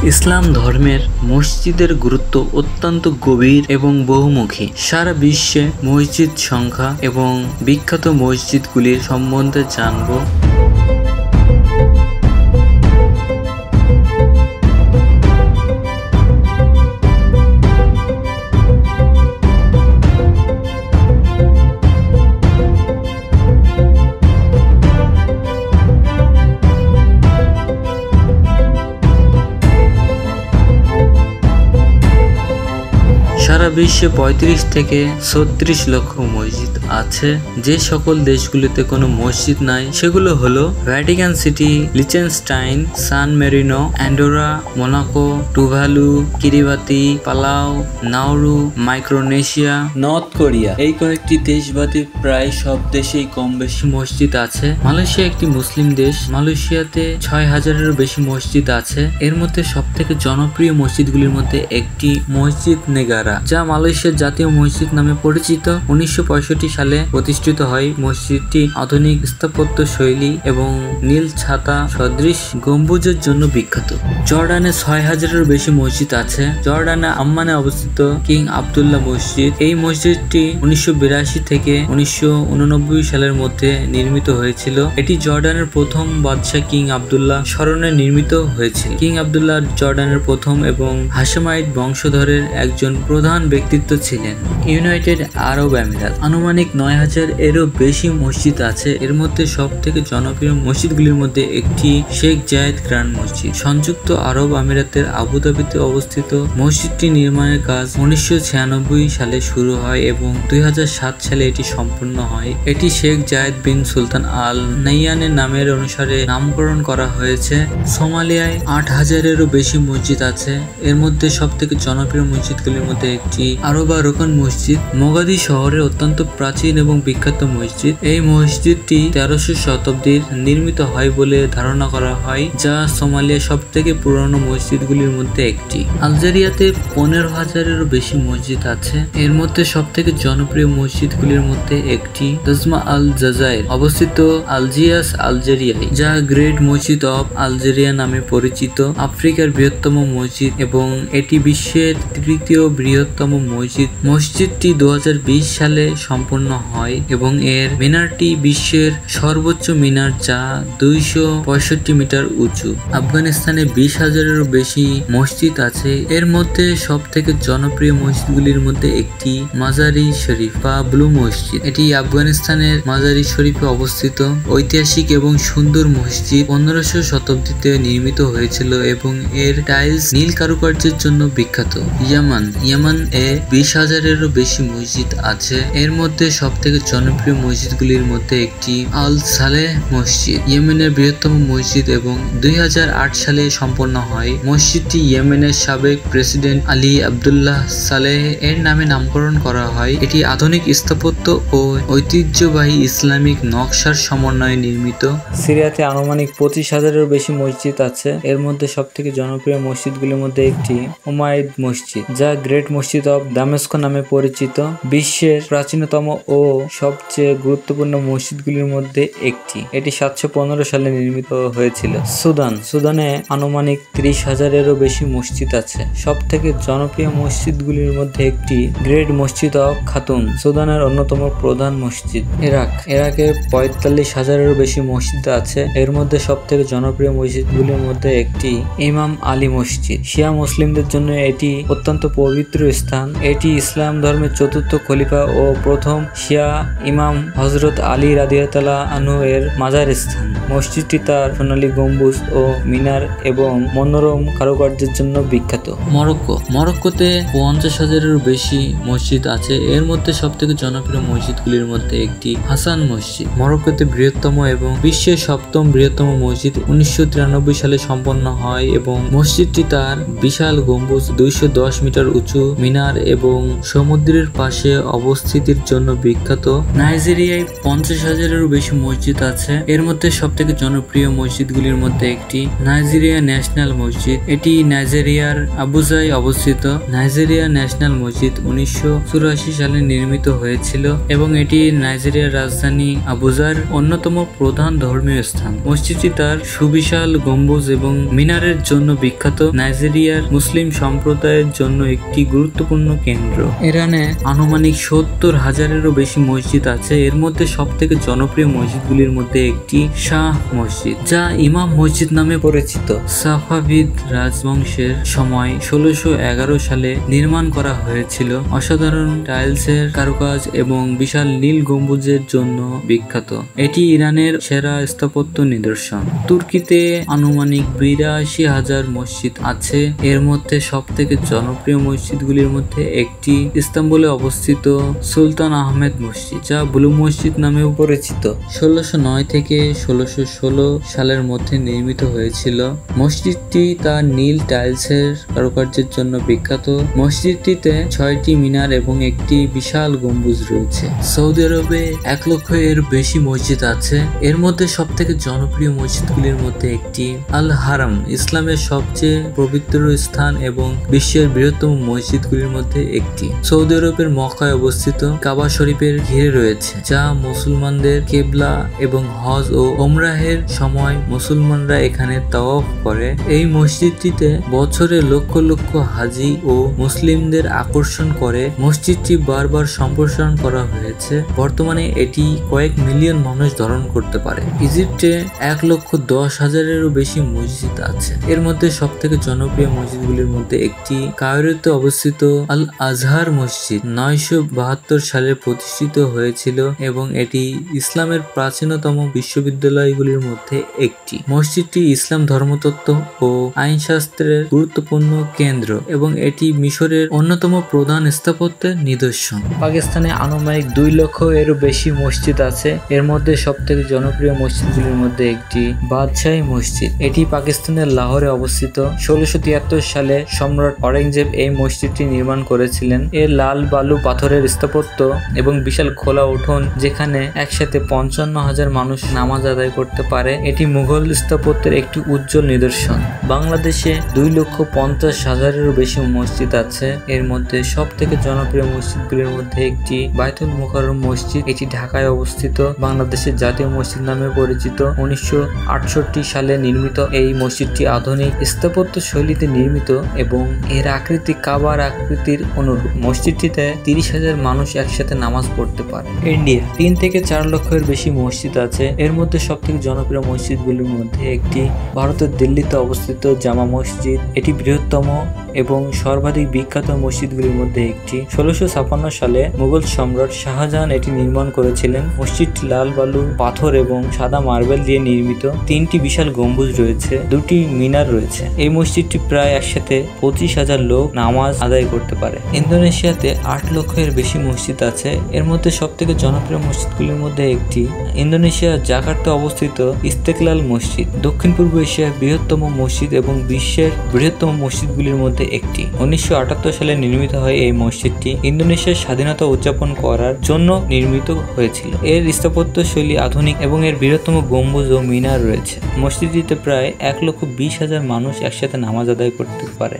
ইসলাম ধর্মের মসজিদের গুরুত্ব অত্যন্ত গভীর এবং বহুমুখী। সারা বিশ্বে মসজিদ সংখ্যা এবং বিখ্যাত মসজিদগুলির সম্বন্ধে জানব। সারা বিশ্বে ৩৫ থেকে ৩৬ লক্ষ মসজিদ আছে। যে সকল দেশগুলিতে কোনো মসজিদ নাই সেগুলো হলো Vatican City, Liechtenstein, San Marino, Andorra, Monaco, Tuvalu, Kiribati, Palau, Nauru, Micronesia, North Korea. এই কয়েকটি দেশ বাদে প্রায় সব দেশেই কম বেশি মসজিদ আছে। মালয়েশিয়া একটি মুসলিম দেশ। মালয়েশিয়াতে ৬,০০০-এরও বেশি মসজিদ আছে। এর মধ্যে সব থেকে জনপ্রিয় মসজিদগুলির মধ্যে একটি মসজিদ নেগারা, যা মালয়েশিয়ার জাতীয় মসজিদ নামে পরিচিত। ১৯৬৫ সালে প্রতিষ্ঠিত হয়। মসজিদটি আধুনিক স্থাপত্য শৈলী এবং নীল ছাতা সদৃশ গম্বুজের জন্য বিখ্যাত। জর্ডানে ৬,০০০-এরও বেশি মসজিদ আছে। জর্ডানে আম্মানে অবস্থিত কিং আবদুল্লাহ মসজিদ। এই মসজিদটি ১৯৮২ থেকে ১৯৮৯ সালের মধ্যে নির্মিত হয়েছিল। এটি জর্ডানের প্রথম বাদশাহ কিং আবদুল্লাহ স্মরণে নির্মিত হয়েছিল। কিং আবদুল্লাহ জর্ডানের প্রথম এবং হাশেমাইট বংশধরের একজন প্রধান ব্যক্তিত্ব ছিলেন। ইউনাইটেড আরব আমিরাত আনুমানিক ৯,০০০-এরও বেশি মসজিদ আছে। এর মধ্যে সব থেকে জনপ্রিয় মসজিদগুলির মধ্যে একটি শেখ জায়েদ গ্র্যান্ড মসজিদ। সংযুক্ত আরব আমিরাতের আবুধাবিতে অবস্থিত মসজিদটি নির্মাণের কাজ ১৯৯৬ সালে শুরু হয় এবং ২০০৭ সালে এটি সম্পূর্ণ হয়। এটি শেখ জায়েদ বিন সুলতান আল নাইয়ানের নামের অনুসারে নামকরণ করা হয়েছে। সোমালিয়ায় ৮,০০০-এরও বেশি মসজিদ আছে। এর মধ্যে সব থেকে জনপ্রিয় মসজিদগুলির মধ্যে একটি আরবা রোকন মসজিদ, মোগাদি শহরের অত্যন্ত প্রাচীন এবং বিখ্যাত মসজিদ। এই মসজিদটি ১৩০০ শতাব্দীর নির্মিত হয় বলে ধারণা করা হয়, যা সোমালিয়ার সব থেকে পুরনো মসজিদগুলির মধ্যে একটি। আলজেরিয়াতে ১৫,০০০-এরও বেশি মসজিদ আছে। এর মধ্যে সব থেকে জনপ্রিয় মসজিদগুলির মধ্যে একটি তাজমা আল জাজায়ের অবস্থিত আলজিয়াস, আলজেরিয়ায়, যা গ্রেট মসজিদ অফ আলজেরিয়া নামে পরিচিত। আফ্রিকার বৃহত্তম মসজিদ এবং এটি বিশ্বের তৃতীয় বৃহত্তম মসজিদ। মসজিদটি ২০২০ সালে সম্পন্ন হয় এবং এর মিনারটি বিশ্বের সর্বোচ্চ মিনার, যা ২৬৫ মিটার উঁচু। আফগানিস্তানে ২০,০০০-এরও বেশি মসজিদ আছে। এর মধ্যে সব থেকে জনপ্রিয় মসজিদগুলির মধ্যে একটি মাজারি শরীফ বা ব্লু মসজিদ। এটি আফগানিস্তানের মাজারি শরীফে অবস্থিত। ঐতিহাসিক এবং সুন্দর মসজিদ ১৫০০ শতাব্দীতে নির্মিত হয়েছিল এবং এর টাইলস নীল কারুকার্যের জন্য বিখ্যাত। ইয়ামান এ ২০,০০০-এরও বেশি মসজিদ আছে। এর মধ্যে সব থেকে জনপ্রিয় মসজিদগুলির মধ্যে একটি আল সালেহ মসজিদ, ইয়েমেনের বৃহত্তম মসজিদ এবং ২০০৮ সালে সম্পন্ন হয়। মসজিদটি ইয়েমেনের সাবেক প্রেসিডেন্ট আলী আবদুল্লাহ সালেহ এর নামে নামকরণ করা হয়। এটি আধুনিক স্থাপত্য ও ঐতিহ্যবাহী ইসলামিক নকশার সমন্বয়ে নির্মিত। সিরিয়াতে আনুমানিক ২৫,০০০-এরও বেশি মসজিদ আছে। এর মধ্যে সব থেকে জনপ্রিয় মসজিদগুলির মধ্যে একটি উমাইদ মসজিদ, যা গ্রেট মসজিদ অব দামেস্ক নামে পরিচিত। বিশ্বের প্রাচীনতম ও সবচেয়ে গুরুত্বপূর্ণ মসজিদগুলির মধ্যে একটি। এটি ৭১৫ সালে নির্মিত হয়েছিল। সুদানে আনুমানিক ৩০,০০০-এরও বেশি মসজিদ আছে। সব থেকে জনপ্রিয় মসজিদগুলির মধ্যে একটি গ্রেট মসজিদ অব খাতুম, সুদানের অন্যতম প্রধান মসজিদ। ইরাকে ৪৫,০০০-এরও বেশি মসজিদ আছে। এর মধ্যে সব থেকে জনপ্রিয় মসজিদগুলির মধ্যে একটি ইমাম আলী মসজিদ। শিয়া মুসলিমদের জন্য এটি অত্যন্ত পবিত্র স্থান। এটি ইসলাম ধর্মের চতুর্থ খলিফা ও প্রথম শিয়া ইমাম হযরত আলী রাদিয়াল্লাহু আনহু এর মাজার স্থান। মসজিদটি তার সোনালী গম্বুজ ও মিনার এবং মনোরম কারুকার্যের জন্য বিখ্যাত। মরক্কোতে ৫০,০০০-এরও বেশি মসজিদ আছে। এর মধ্যে সব থেকে জনপ্রিয় মসজিদগুলির মধ্যে একটি হাসান মসজিদ, মরক্কোতে বৃহত্তম এবং বিশ্বের সপ্তম বৃহত্তম মসজিদ। ১৯৯৩ সালে সম্পন্ন হয় এবং মসজিদটি তার বিশাল গম্বুজ, ২১০ মিটার উঁচু মিনার এবং সমুদ্রের পাশে অবস্থিতির জন্য বিখ্যাত। নাইজেরিয়ায় 50,000-এরও বেশি মসজিদ আছে। এর মধ্যে সবথেকে জনপ্রিয় মসজিদগুলির মধ্যে একটি নাইজেরিয়া ন্যাশনাল মসজিদ। এটি নাইজেরিয়ার আবুজায় অবস্থিত। নাইজেরিয়া ন্যাশনাল মসজিদ 1984 সালে নির্মিত হয়েছিল এবং এটি নাইজেরিয়ার রাজধানী আবুজার অন্যতম প্রধান ধর্মীয় স্থান। মসজিদটি তার সুবিশাল গম্বুজ এবং মিনারের জন্য বিখ্যাত। নাইজেরিয়ার মুসলিম সম্প্রদায়ের জন্য একটি গুরুত্বপূর্ণ কেন্দ্র। ইরানে আনুমানিক 70,000-এরও বেশি মসজিদ আছে। এর মধ্যে সবথেকে জনপ্রিয় মসজিদগুলির মধ্যে একটি শাহ মসজিদ, যা ইমাম মসজিদ নামে পরিচিত। সাফাভিদ রাজবংশের সময় 1611 সালে নির্মাণ করা হয়েছিল। অসাধারণ টাইলসের কারুকাজ এবং বিশাল নীল গম্বুজের জন্য বিখ্যাত। এটি ইরানের সেরা স্থাপত্য নিদর্শন। তুর্কিতে আনুমানিক 82,000 মসজিদ আছে। এর মধ্যে সবথেকে জনপ্রিয় মসজিদগুলির মধ্যে একটি ইস্তাম্বুলে অবস্থিত সুলতান আহমেদ মসজিদ, যা ব্লু মসজিদ নামেও পরিচিত। 1609 থেকে 1616 সালের মধ্যে নির্মিত হয়েছিল। মসজিদটি তার নীল টাইলসের কারুকার্যের জন্য বিখ্যাত। মসজিদটিতে 6টি মিনার এবং একটি বিশাল গম্বুজ রয়েছে। সৌদি আরবে 1 লক্ষ-এর বেশি মসজিদ আছে। এর মধ্যে সবথেকে জনপ্রিয় মসজিদগুলির মধ্যে একটি আল হারাম, ইসলামের সবচেয়ে পবিত্র স্থান এবং বিশ্বের বৃহত্তম মসজিদগুলির মধ্যে একটি। সৌদি আরবের মক্কায় অবস্থিত কাবা শরীফের ঘিরে রয়েছে, যা মুসলমানদের কিবলা এবং হজ ও ওমরাহের সময় মুসলমানরা এখানে তাওয়াফ করে। এই মসজিদটিতে বছরে লক্ষ লক্ষ হাজি ও মুসলিমদের আকর্ষণ করে। মসজিদটি বারবার সম্প্রসারণ করা হয়েছে। বর্তমানে এটি কয়েক মিলিয়ন মানুষ ধারণ করতে পারে। ইজিপ্টে 1,10,000-এরও বেশি মসজিদ আছে। এর মধ্যে সবথেকে জনপ্রিয় মসজিদগুলির মধ্যে একটি কায়রোতে অবস্থিত আল আজহার মসজিদ 972 সালে প্রতিষ্ঠিত হয়েছিল এবং এটি ইসলামের প্রাচীনতম বিশ্ববিদ্যালয়গুলির মধ্যে একটি। মসজিদটি ইসলাম ধর্মতত্ত্ব ও আইনশাস্ত্রের গুরুত্বপূর্ণ কেন্দ্র এবং এটি মিশরের অন্যতম প্রধান স্থাপত্যের নিদর্শন। পাকিস্তানে আনুমানিক 2 লক্ষ-এরও বেশি মসজিদ আছে। এর মধ্যে সবথেকে জনপ্রিয় মসজিদগুলির মধ্যে একটি বাদশাহী মসজিদ। এটি পাকিস্তানের লাহোরে অবস্থিত। 1673 সালে সম্রাট অরঙ্গজেব এই মসজিদটি নির্মাণ করেছিলেন। এর লাল বালু পাথরের স্থাপত্য এবং বিশাল খোলা উঠোন, যেখানে একসাথে 55,000 মানুষ নামাজ আদায় করতে পারে, এটি মুঘল স্থাপত্যের একটি উজ্জ্বল নিদর্শন। বাংলাদেশে 2,50,000-এরও বেশি মসজিদ আছে। এর মধ্যে সবথেকে জনপ্রিয় মসজিদগুলির মধ্যে একটি বাইতুল মুকাররম মসজিদ। এটি ঢাকায় অবস্থিত। বাংলাদেশের জাতীয় মসজিদ নামে পরিচিত। 1968 সালে নির্মিত এই মসজিদটি আধুনিক স্থাপত্য শৈলীতে নির্মিত এবং এর আকৃতি কাবার আকৃতির অনুরূপ। মসজিদটিতে 30,000 মানুষ একসাথে নামাজ পড়তে পারে। ইন্ডিয়া 3 থেকে 4 লক্ষের বেশি মসজিদ আছে। এর মধ্যে সবথেকে জনপ্রিয় মসজিদগুলির মধ্যে একটি ভারতের দিল্লিতে অবস্থিত জামা মসজিদ। এটি বৃহত্তম এবং সর্বাধিক বিখ্যাত মসজিদগুলির মধ্যে একটি। 1656 সালে মুঘল সম্রাট শাহজাহান এটি নির্মাণ করেছিলেন। মসজিদটি লাল বালু পাথর এবং সাদা মার্বেল দিয়ে নির্মিত। 3টি বিশাল গম্বুজ রয়েছে, 2টি মিনার রয়েছে। এই মসজিদটি প্রায় একসাথে 25,000 লোক নামাজ আদায় করতে পারে। ইন্দোনেশিয়াতে 8 লক্ষের বেশি মসজিদ আছে। এর মধ্যে সবথেকে জনপ্রিয় মসজিদগুলির মধ্যে একটি ইন্দোনেশিয়ার জাকার্তা অবস্থিত ইস্তেকলাল মসজিদ। দক্ষিণ পূর্ব এশিয়ার বৃহত্তম মসজিদ এবং বিশ্বের বৃহত্তম মসজিদগুলির মধ্যে একটি। 1978 সালে নির্মিত হয় এই মসজিদটি। ইন্দোনেশিয়ার স্বাধীনতা উদযাপন করার জন্য নির্মিত হয়েছিল। এর স্থাপত্য শৈলী আধুনিক এবং এর বৃহত্তম গম্বুজ ও মিনার রয়েছে। মসজিদটিতে প্রায় 1,20,000 মানুষ একসাথে নামাজ আদায় করতে পারে।